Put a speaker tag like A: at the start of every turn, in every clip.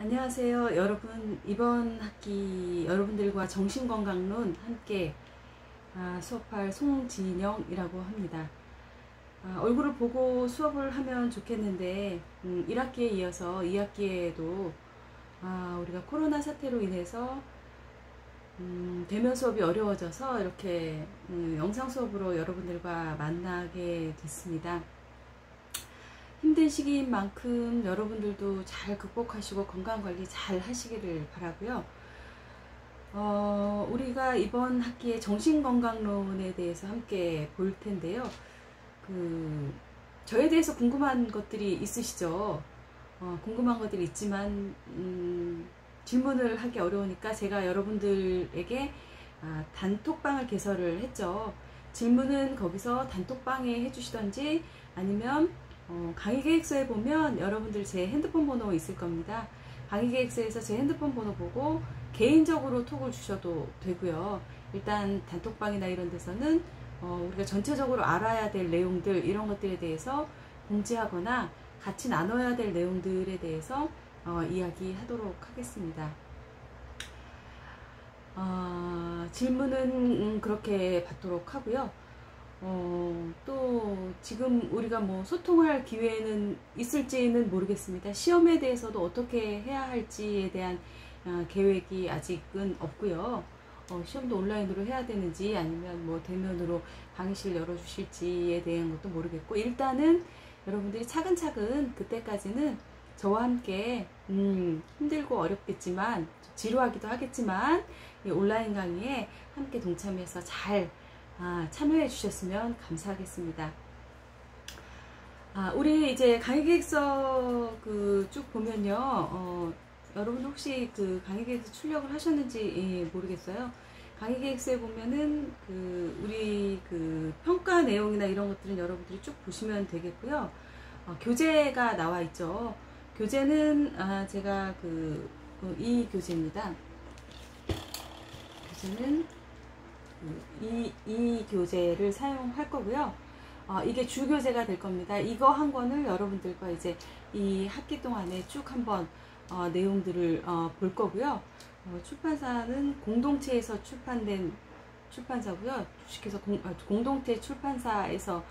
A: 안녕하세요 여러분. 이번 학기 여러분들과 정신건강론 함께 수업할 송진영이라고 합니다. 얼굴을 보고 수업을 하면 좋겠는데 1학기에 이어서 2학기에도 우리가 코로나 사태로 인해서 대면 수업이 어려워져서 이렇게 영상 수업으로 여러분들과 만나게 됐습니다. 힘든 시기인 만큼 여러분들도 잘 극복하시고 건강관리 잘 하시기를 바라고요. 우리가 이번 학기에 정신건강론에 대해서 함께 볼 텐데요. 저에 대해서 궁금한 것들이 있으시죠? 궁금한 것들이 있지만 질문을 하기 어려우니까 제가 여러분들에게 단톡방을 개설을 했죠. 질문은 거기서 단톡방에 해주시던지 아니면 강의계획서에 보면 여러분들 제 핸드폰 번호 있을 겁니다. 강의계획서에서 제 핸드폰 번호 보고 개인적으로 톡을 주셔도 되고요. 일단 단톡방이나 이런 데서는 우리가 전체적으로 알아야 될 내용들, 이런 것들에 대해서 공지하거나 같이 나눠야 될 내용들에 대해서 이야기하도록 하겠습니다. 질문은 그렇게 받도록 하고요. 또 지금 우리가 뭐 소통할 기회는 있을지는 모르겠습니다. 시험에 대해서도 어떻게 해야 할지에 대한 계획이 아직은 없고요. 시험도 온라인으로 해야 되는지 아니면 뭐 대면으로 강의실 열어주실지에 대한 것도 모르겠고, 일단은 여러분들이 차근차근 그때까지는 저와 함께 힘들고 어렵겠지만 지루하기도 하겠지만 이 온라인 강의에 함께 동참해서 잘 참여해 주셨으면 감사하겠습니다. 우리 이제 강의계획서 쭉 보면요, 여러분 혹시 강의계획서 출력을 하셨는지 모르겠어요. 강의계획서에 보면은 우리 평가 내용이나 이런 것들은 여러분들이 쭉 보시면 되겠고요. 교재가 나와 있죠. 교재는 제가 이 교재입니다. 교재는 이 교재를 사용할 거고요. 이게 주교재가 될 겁니다. 이거 한 권을 여러분들과 이제 이 학기 동안에 쭉 한번 내용들을 볼 거고요. 출판사는 공동체에서 출판된 출판사고요. 주식회사 공동체 출판사에서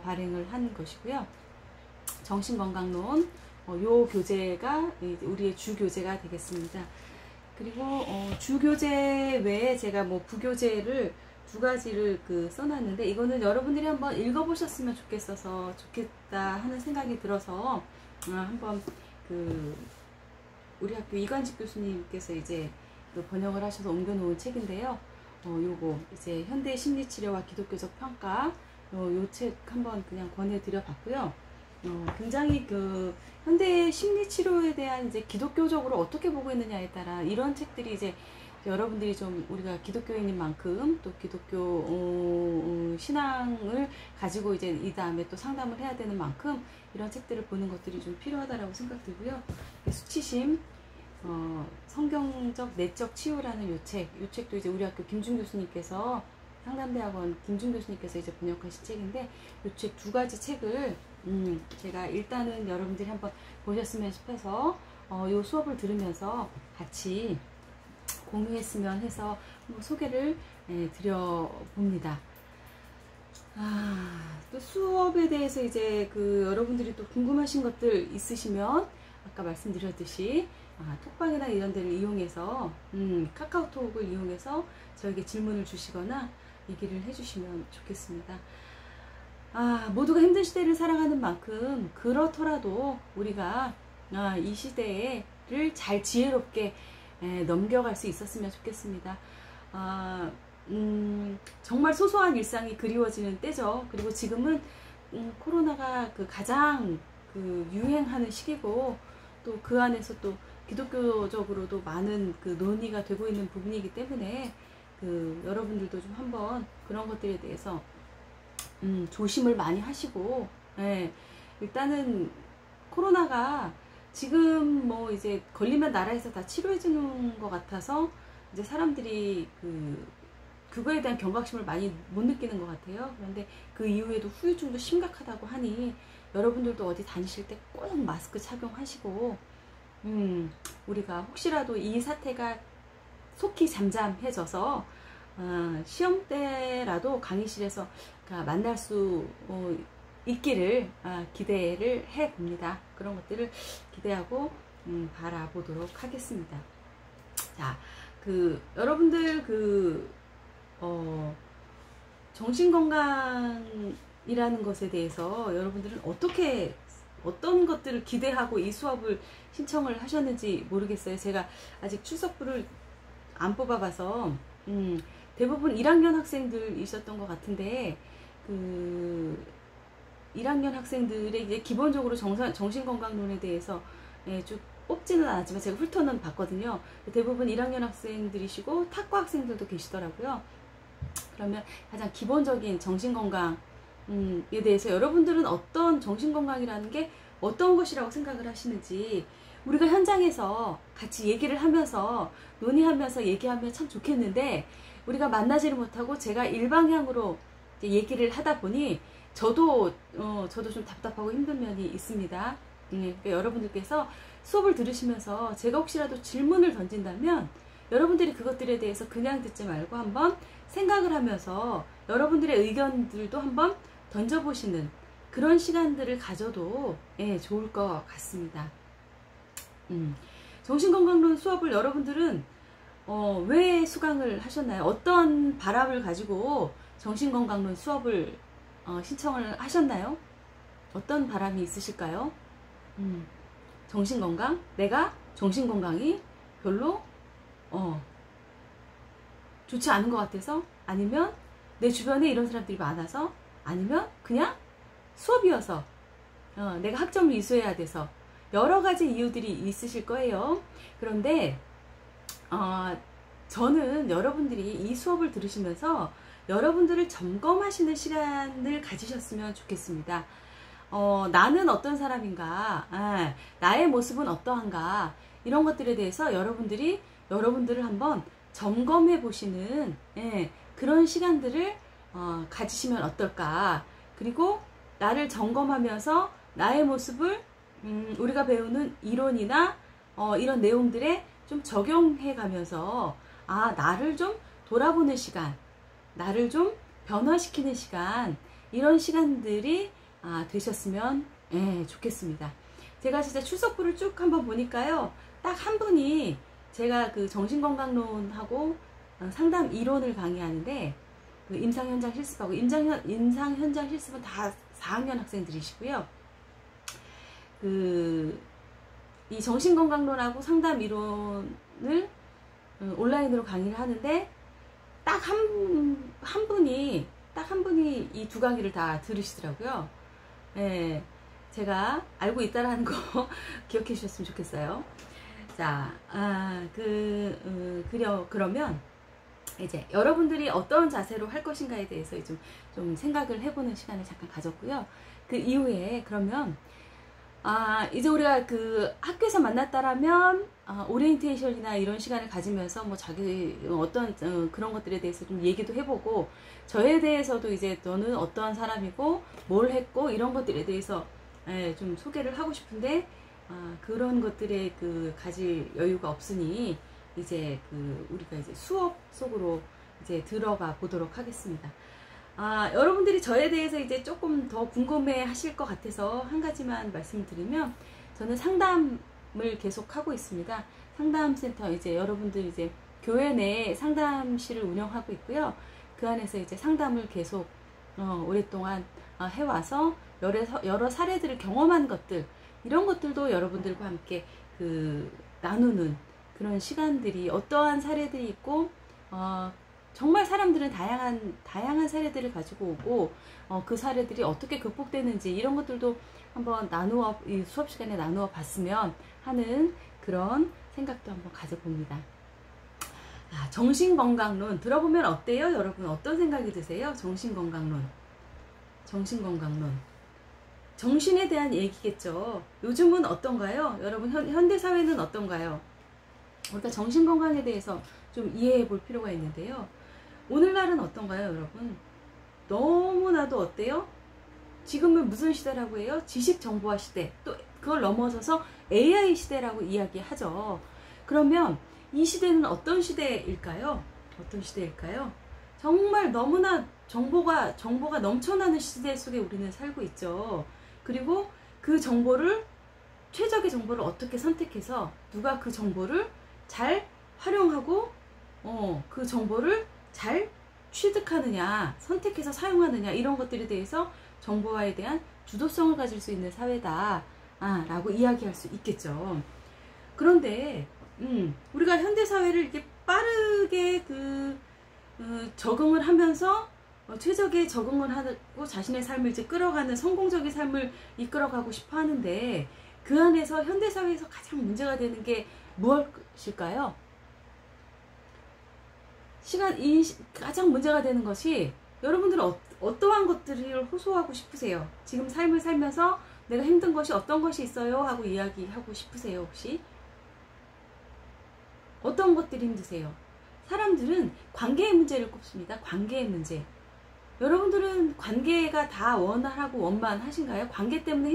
A: 발행을 한 것이고요. 정신건강론 요 교재가 우리의 주교재가 되겠습니다. 그리고 주교재 외에 제가 뭐 부교재를 두 가지를 써놨는데, 이거는 여러분들이 한번 읽어보셨으면 좋겠다 하는 생각이 들어서 한번 우리 학교 이관직 교수님께서 이제 번역을 하셔서 옮겨놓은 책인데요. 요거 이제 현대 심리치료와 기독교적 평가, 요 책 한번 그냥 권해드려 봤고요. 굉장히 현대 심리치료에 대한 이제 기독교적으로 어떻게 보고 있느냐에 따라 이런 책들이 이제 여러분들이 좀 우리가 기독교인인 만큼 또 기독교 신앙을 가지고 이제 이 다음에 또 상담을 해야 되는 만큼 이런 책들을 보는 것들이 좀 필요하다라고 생각되고요. 수치심, 성경적 내적 치유라는 요 책도 이제 우리 학교 김준 교수님께서, 상담대학원 김준 교수님께서 이제 번역하신 책인데, 요 책 두 가지 책을 제가 일단은 여러분들이 한번 보셨으면 싶어서 요 수업을 들으면서 같이 공유했으면 해서 소개를 드려봅니다. 또 수업에 대해서 이제 여러분들이 또 궁금하신 것들 있으시면 아까 말씀드렸듯이 톡방이나 이런 데를 이용해서 카카오톡을 이용해서 저에게 질문을 주시거나 얘기를 해주시면 좋겠습니다. 모두가 힘든 시대를 살아가는 만큼 그렇더라도 우리가 이 시대를 잘 지혜롭게 넘겨갈 수 있었으면 좋겠습니다. 정말 소소한 일상이 그리워지는 때죠. 그리고 지금은 코로나가 가장 유행하는 시기고, 또 그 안에서 또 기독교적으로도 많은 논의가 되고 있는 부분이기 때문에 여러분들도 좀 한번 그런 것들에 대해서 조심을 많이 하시고, 일단은 코로나가 지금 뭐 이제 걸리면 나라에서 다 치료해 주는 것 같아서 이제 사람들이 그거에 대한 경각심을 많이 못 느끼는 것 같아요. 그런데 그 이후에도 후유증도 심각하다고 하니 여러분들도 어디 다니실 때 꼭 마스크 착용하시고 우리가 혹시라도 이 사태가 속히 잠잠해져서 시험 때라도 강의실에서 만날 수 있기를 기대를 해봅니다. 그런 것들을 기대하고 바라보도록 하겠습니다. 자, 여러분들 정신건강이라는 것에 대해서 여러분들은 어떤 것들을 기대하고 이 수업을 신청을 하셨는지 모르겠어요. 제가 아직 출석부를 안 뽑아봐서 대부분 1학년 학생들이셨던 것 같은데 1학년 학생들의 이제 기본적으로 정신건강론에 대해서 쭉 뽑지는 않았지만 제가 훑어는 봤거든요. 대부분 1학년 학생들이시고 탁과 학생들도 계시더라고요. 그러면 가장 기본적인 정신건강에 대해서 여러분들은 어떤 정신건강이라는 게 어떤 것이라고 생각을 하시는지 우리가 현장에서 같이 얘기를 하면서 논의하면서 얘기하면 참 좋겠는데 우리가 만나지를 못하고 제가 일방향으로 얘기를 하다 보니 저도 좀 답답하고 힘든 면이 있습니다. 그러니까 여러분들께서 수업을 들으시면서 제가 혹시라도 질문을 던진다면 여러분들이 그것들에 대해서 그냥 듣지 말고 한번 생각을 하면서 여러분들의 의견들도 한번 던져보시는 그런 시간들을 가져도 좋을 것 같습니다. 정신건강론 수업을 여러분들은 왜 수강을 하셨나요? 어떤 바람을 가지고 정신건강론 수업을 신청을 하셨나요? 어떤 바람이 있으실까요? 정신건강? 내가 정신건강이 별로 좋지 않은 것 같아서? 아니면 내 주변에 이런 사람들이 많아서? 아니면 그냥 수업이어서 내가 학점을 이수해야 돼서 여러 가지 이유들이 있으실 거예요. 그런데 저는 여러분들이 이 수업을 들으시면서 여러분들을 점검하시는 시간을 가지셨으면 좋겠습니다. 나는 어떤 사람인가, 나의 모습은 어떠한가, 이런 것들에 대해서 여러분들을 한번 점검해 보시는 그런 시간들을 가지시면 어떨까. 그리고 나를 점검하면서 나의 모습을 우리가 배우는 이론이나 이런 내용들에 좀 적용해 가면서 나를 좀 돌아보는 시간, 나를 좀 변화시키는 시간, 이런 시간들이 되셨으면 좋겠습니다. 제가 진짜 출석부를 쭉 한번 보니까요, 딱 한 분이 제가 정신건강론하고 상담 이론을 강의하는데 임상현장 실습하고 임상현장 실습은 다 4학년 학생들이시고요. 이 정신건강론하고 상담 이론을 온라인으로 강의를 하는데 딱 한 분이 이 두 강의를 다 들으시더라고요. 제가 알고 있다라는 거 기억해 주셨으면 좋겠어요. 자, 그러면 이제 여러분들이 어떤 자세로 할 것인가에 대해서 좀 생각을 해보는 시간을 잠깐 가졌고요. 그 이후에 그러면 이제 우리가 학교에서 만났다라면 오리엔테이션이나 이런 시간을 가지면서 뭐 자기 어떤 그런 것들에 대해서 좀 얘기도 해보고 저에 대해서도 이제 너는 어떠한 사람이고 뭘 했고 이런 것들에 대해서 좀 소개를 하고 싶은데 그런 것들에 가질 여유가 없으니 이제 우리가 이제 수업 속으로 이제 들어가 보도록 하겠습니다. 여러분들이 저에 대해서 이제 조금 더 궁금해 하실 것 같아서 한 가지만 말씀드리면 저는 상담을 계속 하고 있습니다. 상담센터 이제 여러분들 이제 교회 내에 상담실을 운영하고 있고요. 그 안에서 이제 상담을 계속 오랫동안 해와서 여러 사례들을 경험한 것들 이런 것들도 여러분들과 함께 나누는 그런 시간들이 어떠한 사례들이 있고 정말 사람들은 다양한 사례들을 가지고 오고 그 사례들이 어떻게 극복되는지 이런 것들도 한번 이 수업 시간에 나누어 봤으면 하는 그런 생각도 한번 가져봅니다. 정신건강론 들어보면 어때요? 여러분 어떤 생각이 드세요? 정신건강론. 정신에 대한 얘기겠죠. 요즘은 어떤가요? 여러분 현대사회는 어떤가요? 우리가 정신건강에 대해서 좀 이해해 볼 필요가 있는데요. 오늘날은 어떤가요, 여러분? 너무나도 어때요? 지금은 무슨 시대라고 해요? 지식정보화 시대. 또 그걸 넘어서서 AI 시대라고 이야기하죠. 그러면 이 시대는 어떤 시대일까요? 어떤 시대일까요? 정말 너무나 정보가 넘쳐나는 시대 속에 우리는 살고 있죠. 그리고 그 정보를, 최적의 정보를 어떻게 선택해서 누가 그 정보를 잘 활용하고 그 정보를 잘 취득하느냐, 선택해서 사용하느냐, 이런 것들에 대해서 정보화에 대한 주도성을 가질 수 있는 사회다 라고 이야기할 수 있겠죠. 그런데 우리가 현대사회를 이렇게 빠르게 적응을 하면서 최적의 적응을 하고 자신의 삶을 이제 끌어가는 성공적인 삶을 이끌어가고 싶어 하는데, 그 안에서 현대사회에서 가장 문제가 되는 게 무엇일까요? 가장 문제가 되는 것이, 여러분들은 어떠한 것들을 호소하고 싶으세요? 지금 삶을 살면서 내가 힘든 것이 어떤 것이 있어요? 하고 이야기하고 싶으세요? 혹시? 어떤 것들이 힘드세요? 사람들은 관계의 문제를 꼽습니다. 관계의 문제. 여러분들은 관계가 다 원활하고 원만하신가요? 관계 때문에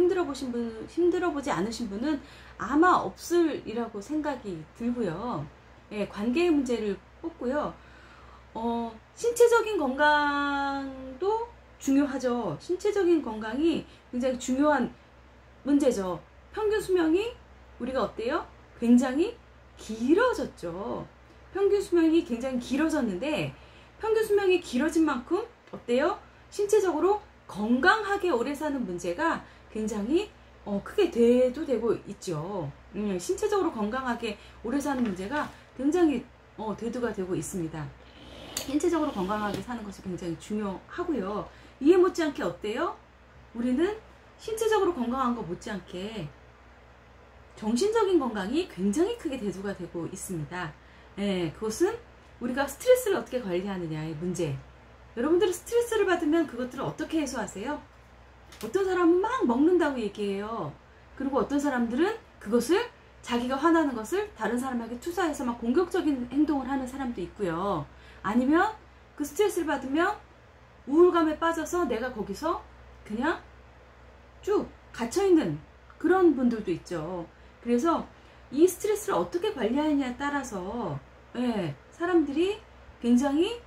A: 힘들어보지 않으신 분은 아마 없으리라고 생각이 들고요. 예, 관계의 문제를 꼽고요. 신체적인 건강도 중요하죠. 신체적인 건강이 굉장히 중요한 문제죠. 평균 수명이 우리가 어때요? 굉장히 길어졌죠. 평균 수명이 굉장히 길어졌는데, 평균 수명이 길어진 만큼 어때요? 신체적으로 건강하게 오래 사는 문제가 굉장히 크게 대두되고 있죠. 신체적으로 건강하게 오래 사는 문제가 굉장히 대두가 되고 있습니다. 신체적으로 건강하게 사는 것이 굉장히 중요하고요. 이에 못지않게 어때요? 우리는 신체적으로 건강한 것 못지않게 정신적인 건강이 굉장히 크게 대두가 되고 있습니다. 예, 그것은 우리가 스트레스를 어떻게 관리하느냐의 문제. 여러분들은 스트레스를 받으면 그것들을 어떻게 해소하세요? 어떤 사람은 막 먹는다고 얘기해요. 그리고 어떤 사람들은 그것을, 자기가 화나는 것을 다른 사람에게 투사해서 막 공격적인 행동을 하는 사람도 있고요. 아니면 그 스트레스를 받으면 우울감에 빠져서 내가 거기서 그냥 쭉 갇혀있는 그런 분들도 있죠. 그래서 이 스트레스를 어떻게 관리하느냐에 따라서 사람들이 굉장히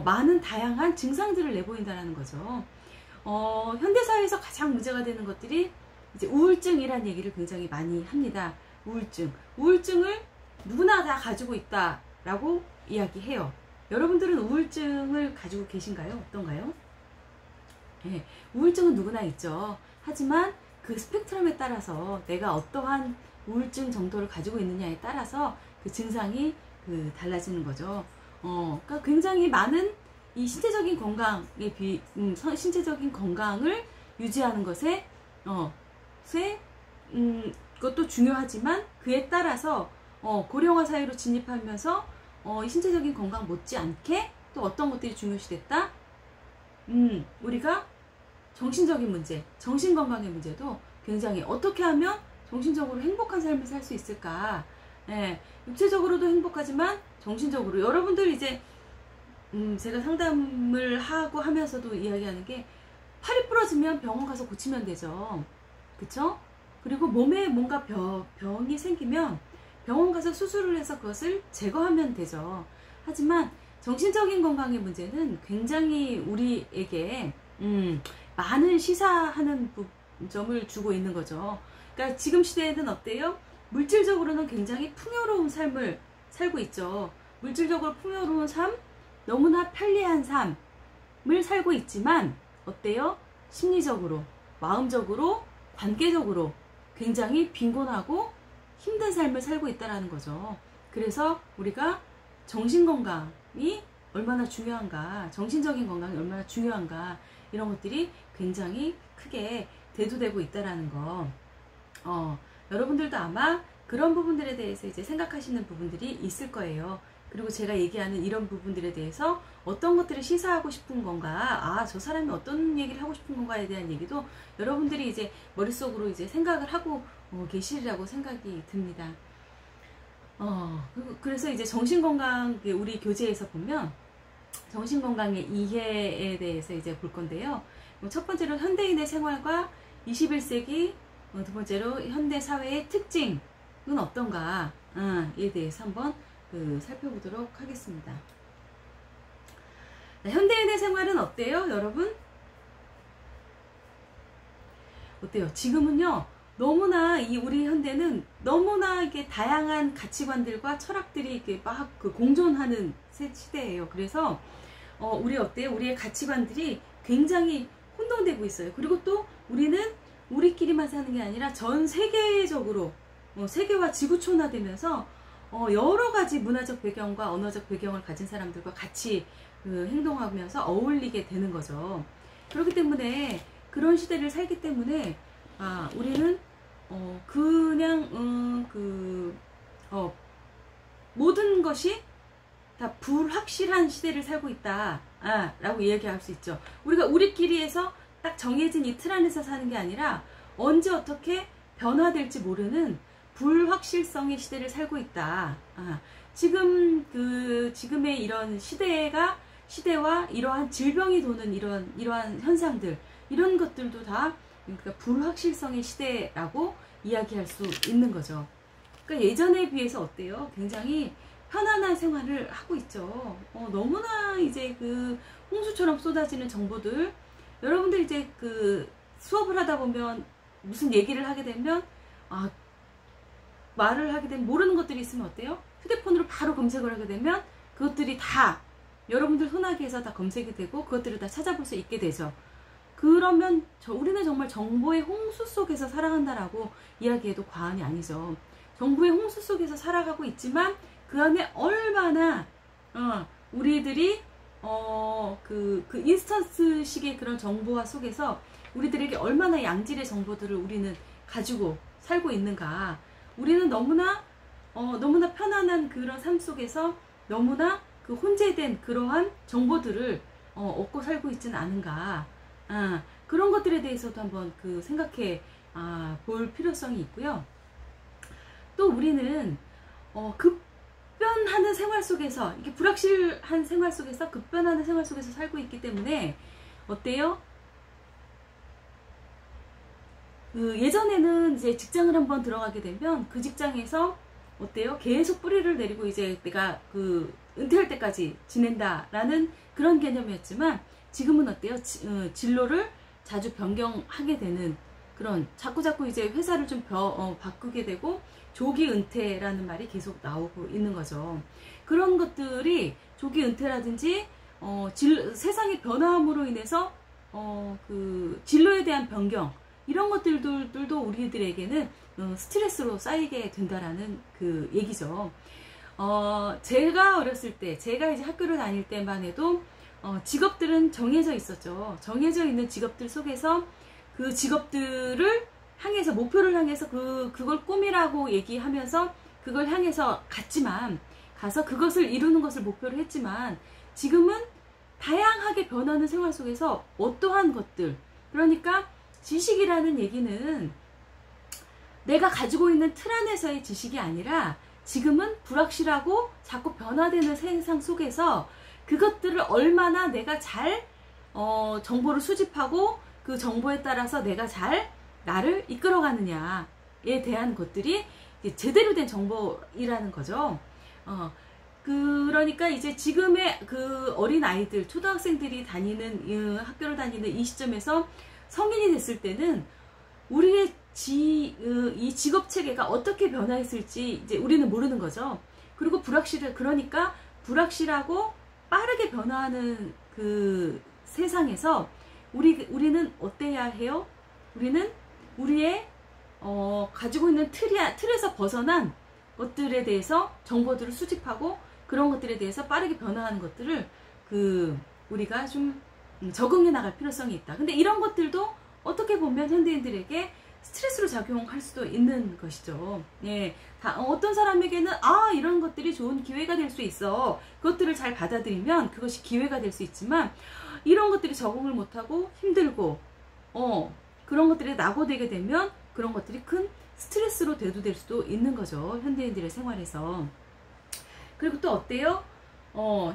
A: 많은 다양한 증상들을 내보인다는 거죠. 현대사회에서 가장 문제가 되는 것들이 이제 우울증이라는 얘기를 굉장히 많이 합니다. 우울증을 누구나 다 가지고 있다라고 이야기해요. 여러분들은 우울증을 가지고 계신가요? 어떤가요? 네, 우울증은 누구나 있죠. 하지만 그 스펙트럼에 따라서 내가 어떠한 우울증 정도를 가지고 있느냐에 따라서 그 증상이 달라지는 거죠. 그러니까 굉장히 많은 이 신체적인 건강을 유지하는 것에 그것도 중요하지만, 그에 따라서 고령화 사회로 진입하면서 이 신체적인 건강 못지않게 또 어떤 것들이 중요시 됐다? 우리가 정신적인 문제, 정신건강의 문제도 굉장히, 어떻게 하면 정신적으로 행복한 삶을 살 수 있을까? 육체적으로도 행복하지만 정신적으로, 여러분들 이제 제가 상담을 하고 하면서도 이야기하는 게, 팔이 부러지면 병원 가서 고치면 되죠. 그쵸? 그리고 몸에 뭔가 병이 생기면 병원 가서 수술을 해서 그것을 제거하면 되죠. 하지만 정신적인 건강의 문제는 굉장히 우리에게 많은 시사하는 점을 주고 있는 거죠. 그러니까 지금 시대에는 어때요? 물질적으로는 굉장히 풍요로운 삶을 살고 있죠. 물질적으로 풍요로운 삶, 너무나 편리한 삶을 살고 있지만 어때요? 심리적으로, 마음적으로, 관계적으로 굉장히 빈곤하고 힘든 삶을 살고 있다는 거죠. 그래서 우리가 정신건강이 얼마나 중요한가, 정신적인 건강이 얼마나 중요한가, 이런 것들이 굉장히 크게 대두되고 있다는 거. 여러분들도 아마 그런 부분들에 대해서 이제 생각하시는 부분들이 있을 거예요. 그리고 제가 얘기하는 이런 부분들에 대해서 어떤 것들을 시사하고 싶은 건가, 저 사람이 어떤 얘기를 하고 싶은 건가에 대한 얘기도 여러분들이 이제 머릿속으로 이제 생각을 하고 계시리라고 생각이 듭니다. 그래서 이제 정신건강, 우리 교재에서 보면 정신건강의 이해에 대해서 이제 볼 건데요. 첫 번째로 현대인의 생활과 21세기 두 번째로 현대 사회의 특징은 어떤가 에 대해서 한번 살펴보도록 하겠습니다. 현대인의 생활은 어때요, 여러분? 어때요? 지금은요, 너무나 우리 현대는 너무나 이게 다양한 가치관들과 철학들이 이렇게 막 공존하는 시대예요. 그래서 우리 어때요? 우리의 가치관들이 굉장히 혼동되고 있어요. 그리고 또 우리는 우리끼리만 사는 게 아니라 전 세계적으로 세계화 지구촌화되면서 여러 가지 문화적 배경과 언어적 배경을 가진 사람들과 같이 행동하면서 어울리게 되는 거죠. 그렇기 때문에 그런 시대를 살기 때문에 우리는 그냥 모든 것이 다 불확실한 시대를 살고 있다 라고 이야기할 수 있죠. 우리가 우리끼리에서 딱 정해진 이 틀 안에서 사는 게 아니라 언제 어떻게 변화될지 모르는 불확실성의 시대를 살고 있다. 지금의 이런 시대와 이러한 질병이 도는 이러한 현상들, 이런 것들도 다 그러니까 불확실성의 시대라고 이야기할 수 있는 거죠. 그러니까 예전에 비해서 어때요? 굉장히 편안한 생활을 하고 있죠. 너무나 이제 홍수처럼 쏟아지는 정보들, 여러분들 이제 수업을 하다 보면 무슨 얘기를 하게 되면 말을 하게 되면 모르는 것들이 있으면 어때요? 휴대폰으로 바로 검색을 하게 되면 그것들이 다 여러분들 흔하게 해서 다 검색이 되고 그것들을 다 찾아볼 수 있게 되죠. 그러면 우리는 정말 정보의 홍수 속에서 살아간다라고 이야기해도 과언이 아니죠. 정보의 홍수 속에서 살아가고 있지만 그 안에 얼마나 우리들이 인스턴트식의 그런 정보화 속에서 우리들에게 얼마나 양질의 정보들을 우리는 가지고 살고 있는가. 우리는 너무나 편안한 그런 삶 속에서 너무나 혼재된 그러한 정보들을 얻고 살고 있지는 않은가. 그런 것들에 대해서도 한번 생각해 볼 필요성이 있고요. 또 우리는 급변하는 생활 속에서, 이게 불확실한 생활 속에서 급변하는 생활 속에서 살고 있기 때문에 어때요? 예전에는 이제 직장을 한번 들어가게 되면 그 직장에서 어때요? 계속 뿌리를 내리고 이제 내가 은퇴할 때까지 지낸다라는 그런 개념이었지만 지금은 어때요? 진로를 자주 변경하게 되는 그런 자꾸 이제 회사를 좀 바꾸게 되고 조기 은퇴라는 말이 계속 나오고 있는 거죠. 그런 것들이 조기 은퇴라든지 세상의 변화함으로 인해서 진로에 대한 변경, 이런 것들도 우리들에게는 스트레스로 쌓이게 된다라는 얘기죠. 제가 어렸을 때, 제가 이제 학교를 다닐 때만 해도 직업들은 정해져 있었죠. 정해져 있는 직업들 속에서 그 직업들을 향해서, 목표를 향해서 그걸 꿈이라고 얘기하면서 그걸 향해서 가서 그것을 이루는 것을 목표로 했지만 지금은 다양하게 변하는 생활 속에서 어떠한 것들, 그러니까 지식이라는 얘기는 내가 가지고 있는 틀 안에서의 지식이 아니라 지금은 불확실하고 자꾸 변화되는 세상 속에서 그것들을 얼마나 내가 잘 정보를 수집하고 그 정보에 따라서 내가 잘 나를 이끌어가느냐에 대한 것들이 제대로 된 정보이라는 거죠. 그러니까 이제 지금의 어린 아이들, 초등학생들이 학교를 다니는 이 시점에서 성인이 됐을 때는 우리의 이 직업 체계가 어떻게 변화했을지 이제 우리는 모르는 거죠. 그리고 그러니까 불확실하고 빠르게 변화하는 세상에서 우리는 어때야 해요? 우리는 우리의 가지고 있는 틀에서 벗어난 것들에 대해서 정보들을 수집하고 그런 것들에 대해서 빠르게 변화하는 것들을 우리가 좀 적응해 나갈 필요성이 있다. 근데 이런 것들도 어떻게 보면 현대인들에게 스트레스로 작용할 수도 있는 것이죠. 예, 어떤 사람에게는 이런 것들이 좋은 기회가 될 수 있어. 그것들을 잘 받아들이면 그것이 기회가 될 수 있지만 이런 것들이 적응을 못하고 힘들고 그런 것들이 낙오되게 되면 그런 것들이 큰 스트레스로 대두될 수도 있는 거죠. 현대인들의 생활에서. 그리고 또 어때요?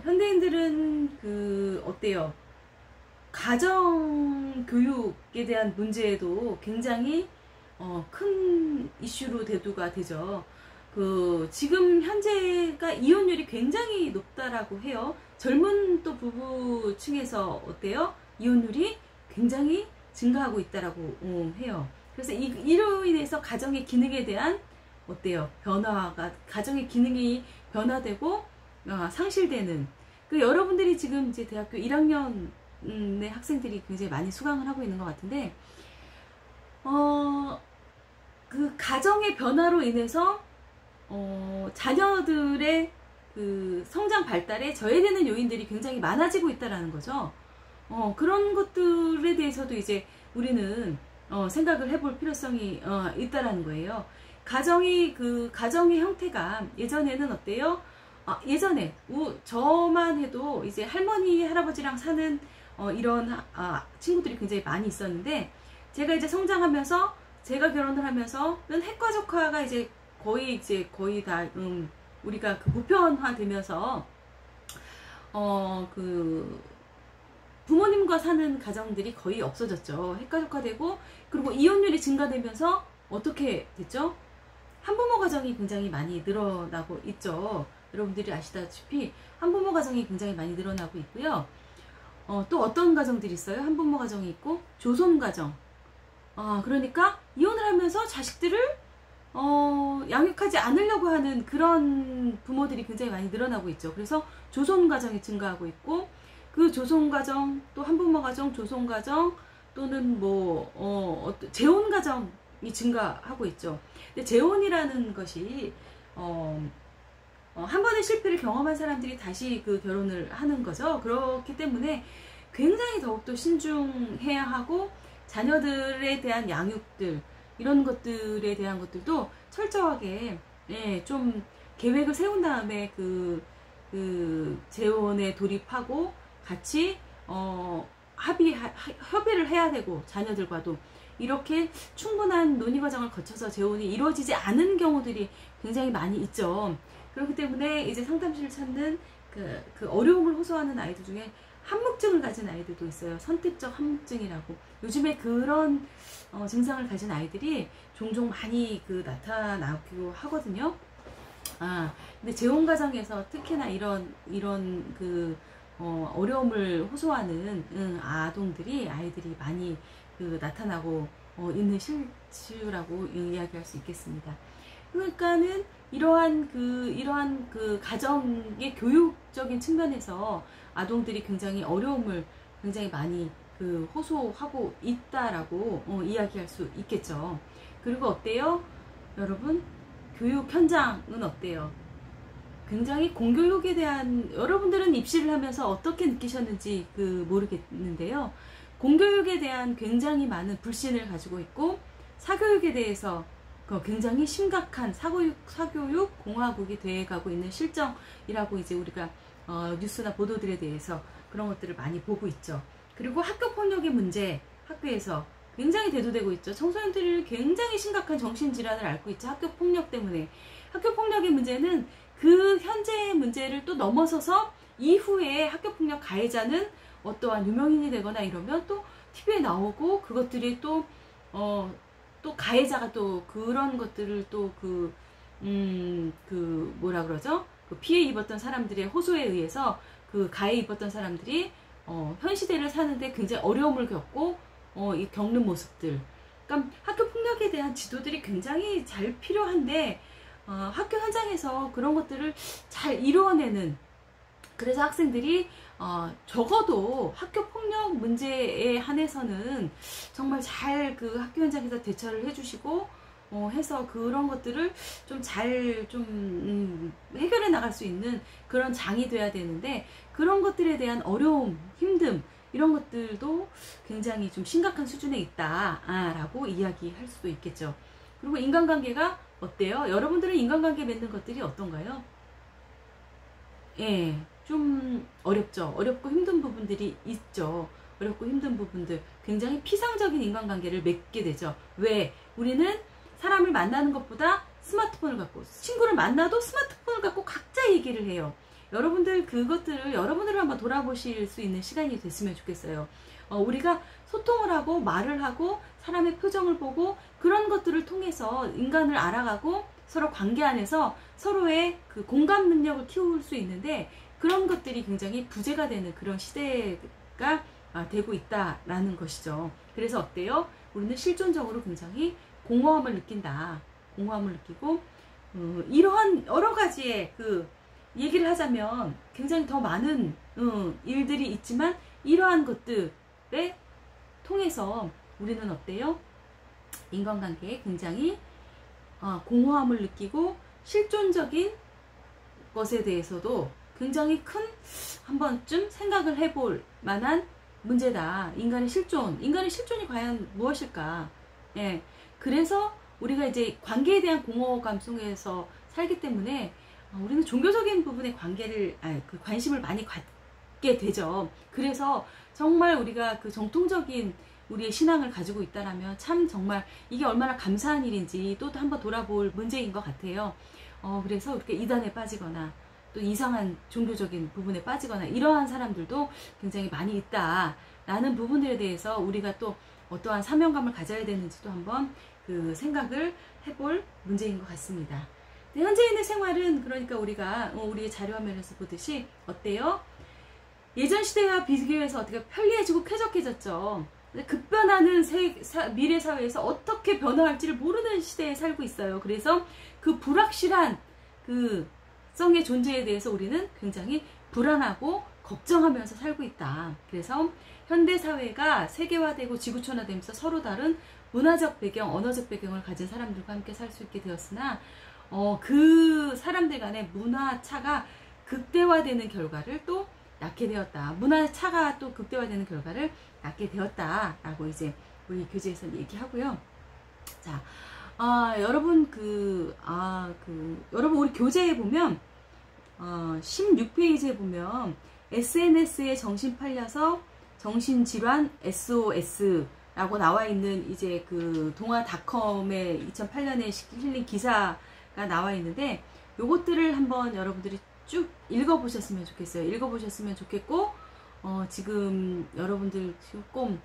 A: 현대인들은 어때요? 가정 교육에 대한 문제에도 굉장히 큰 이슈로 대두가 되죠. 지금 현재가 이혼율이 굉장히 높다라고 해요. 젊은 또 부부층에서 어때요? 이혼율이 굉장히 증가하고 있다라고 해요. 그래서 이로 인해서 가정의 기능에 대한 어때요? 가정의 기능이 변화되고 상실되는. 여러분들이 지금 이제 대학교 1학년의 학생들이 굉장히 많이 수강을 하고 있는 것 같은데, 그 가정의 변화로 인해서 자녀들의 그 성장 발달에 저해되는 요인들이 굉장히 많아지고 있다라는 거죠. 그런 것들에 대해서도 이제 우리는 생각을 해볼 필요성이 있다라는 거예요. 가정의 형태가 예전에는 어때요? 예전에 저만 해도 이제 할머니 할아버지랑 사는 이런 친구들이 굉장히 많이 있었는데, 제가 이제 성장하면서 제가 결혼을 하면서는 핵가족화가 이제 거의 다 우리가 그 보편화 되면서 부모님과 사는 가정들이 거의 없어졌죠. 핵가족화되고, 그리고 이혼율이 증가되면서 어떻게 됐죠? 한부모 가정이 굉장히 많이 늘어나고 있죠. 여러분들이 아시다시피 한부모 가정이 굉장히 많이 늘어나고 있고요. 또 어떤 가정들이 있어요? 한부모 가정이 있고 조손 가정. 그러니까 이혼을 하면서 자식들을 양육하지 않으려고 하는 그런 부모들이 굉장히 많이 늘어나고 있죠. 그래서 조손 가정이 증가하고 있고, 그 조손 가정, 또 한부모 가정, 조손 가정, 또는 재혼 가정이 증가하고 있죠. 근데 재혼이라는 것이 한 번의 실패를 경험한 사람들이 다시 그 결혼을 하는 거죠. 그렇기 때문에 굉장히 더욱더 신중해야 하고, 자녀들에 대한 양육들, 이런 것들에 대한 것들도 철저하게 좀 계획을 세운 다음에 그 재혼에 돌입하고 같이 협의를 해야 되고, 자녀들과도 이렇게 충분한 논의 과정을 거쳐서 재혼이 이루어지지 않은 경우들이 굉장히 많이 있죠. 그렇기 때문에 이제 상담실을 찾는 그 어려움을 호소하는 아이들 중에 함묵증을 가진 아이들도 있어요. 선택적 함묵증이라고. 요즘에 그런 증상을 가진 아이들이 종종 많이 나타나기도 하거든요. 근데 재혼 과정에서 특히나 이런 어려움을 호소하는 아이들이 많이 나타나고 있는 실수라고 이야기할 수 있겠습니다. 그러니까는 이러한 가정의 교육적인 측면에서 아동들이 굉장히 어려움을 굉장히 많이 호소하고 있다라고 이야기할 수 있겠죠. 그리고 어때요? 여러분, 교육 현장은 어때요? 굉장히 공교육에 대한, 여러분들은 입시를 하면서 어떻게 느끼셨는지 모르겠는데요. 공교육에 대한 굉장히 많은 불신을 가지고 있고, 사교육에 대해서 굉장히 심각한 사교육 공화국이 돼가고 있는 실정이라고 이제 우리가 뉴스나 보도들에 대해서 그런 것들을 많이 보고 있죠. 그리고 학교 폭력의 문제, 학교에서 굉장히 대두되고 있죠. 청소년들이 굉장히 심각한 정신질환을 앓고 있죠. 학교 폭력 때문에. 학교 폭력의 문제는 그 현재의 문제를 또 넘어서서 이후에 학교 폭력 가해자는 어떠한 유명인이 되거나 이러면 또 TV에 나오고, 그것들이 또 가해자가 또 그런 것들을 또 뭐라 그러죠? 피해 입었던 사람들의 호소에 의해서 가해 입었던 사람들이 현 시대를 사는데 굉장히 어려움을 겪고 겪는 모습들. 그러니까 학교 폭력에 대한 지도들이 굉장히 잘 필요한데, 학교 현장에서 그런 것들을 잘 이루어내는, 그래서 학생들이 적어도 학교 폭력 문제에 한해서는 정말 잘 학교 현장에서 대처를 해주시고 해서 그런 것들을 좀 잘 해결해 나갈 수 있는 그런 장이 돼야 되는데, 그런 것들에 대한 어려움, 힘듦, 이런 것들도 굉장히 좀 심각한 수준에 있다라고 이야기할 수도 있겠죠. 그리고 인간관계가 어때요? 여러분들은 인간관계 맺는 것들이 어떤가요? 좀 어렵죠. 어렵고 힘든 부분들이 있죠. 어렵고 힘든 부분들, 굉장히 피상적인 인간관계를 맺게 되죠. 왜? 우리는 사람을 만나는 것보다 스마트폰을 갖고, 친구를 만나도 스마트폰을 갖고 각자 얘기를 해요. 여러분들 그것들을 여러분들을 한번 돌아보실 수 있는 시간이 됐으면 좋겠어요. 우리가 소통을 하고 말을 하고 사람의 표정을 보고 그런 것들을 통해서 인간을 알아가고 서로 관계 안에서 서로의 그 공감 능력을 키울 수 있는데 그런 것들이 굉장히 부재가 되는 그런 시대가 되고 있다라는 것이죠. 그래서 어때요? 우리는 실존적으로 굉장히 공허함을 느낀다. 공허함을 느끼고 이러한 여러 가지의 그 얘기를 하자면 굉장히 더 많은 일들이 있지만 이러한 것들에 통해서 우리는 어때요? 인간관계에 굉장히 공허함을 느끼고 실존적인 것에 대해서도 굉장히 큰 한 번쯤 생각을 해볼 만한 문제다. 인간의 실존이 과연 무엇일까? 예. 그래서 우리가 이제 관계에 대한 공허감 속에서 살기 때문에 우리는 종교적인 부분에 그 관심을 많이 갖게 되죠. 그래서 정말 우리가 그 정통적인 우리의 신앙을 가지고 있다라면 참 정말 이게 얼마나 감사한 일인지 또 한번 돌아볼 문제인 것 같아요. 그래서 이렇게 이단에 빠지거나 또 이상한 종교적인 부분에 빠지거나 이러한 사람들도 굉장히 많이 있다라는 부분들에 대해서 우리가 또 어떠한 사명감을 가져야 되는지도 한번 그 생각을 해볼 문제인 것 같습니다. 네, 현재인의 생활은 그러니까 우리가 우리의 자료화면에서 보듯이 어때요? 예전 시대와 비교해서 어떻게 편리해지고 쾌적해졌죠. 급변하는 미래 사회에서 어떻게 변화할지를 모르는 시대에 살고 있어요. 그래서 그 불확실한 그 성의 존재에 대해서 우리는 굉장히 불안하고 걱정하면서 살고 있다. 그래서 현대 사회가 세계화되고 지구촌화되면서 서로 다른 문화적 배경, 언어적 배경을 가진 사람들과 함께 살 수 있게 되었으나 그 사람들 간의 문화 차가 극대화되는 결과를 또 낳게 되었다. 문화 차가 또 극대화되는 결과를 낳게 되었다라고 이제 우리 교재에서 얘기하고요. 자, 여러분 여러분 우리 교재에 보면 16페이지에 보면 SNS에 정신 팔려서 정신질환 SOS라고 나와 있는 이제 그 동아닷컴의 2008년에 실린 기사가 나와 있는데 요것들을 한번 여러분들이 쭉 읽어보셨으면 좋겠어요. 읽어보셨으면 좋겠고 지금 여러분들 조금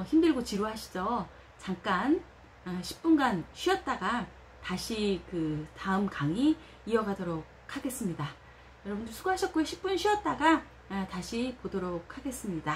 A: 힘들고 지루하시죠? 잠깐 10분간 쉬었다가 다시 그 다음 강의 이어가도록 하겠습니다. 여러분들 수고하셨고요. 10분 쉬었다가 다시 보도록 하겠습니다.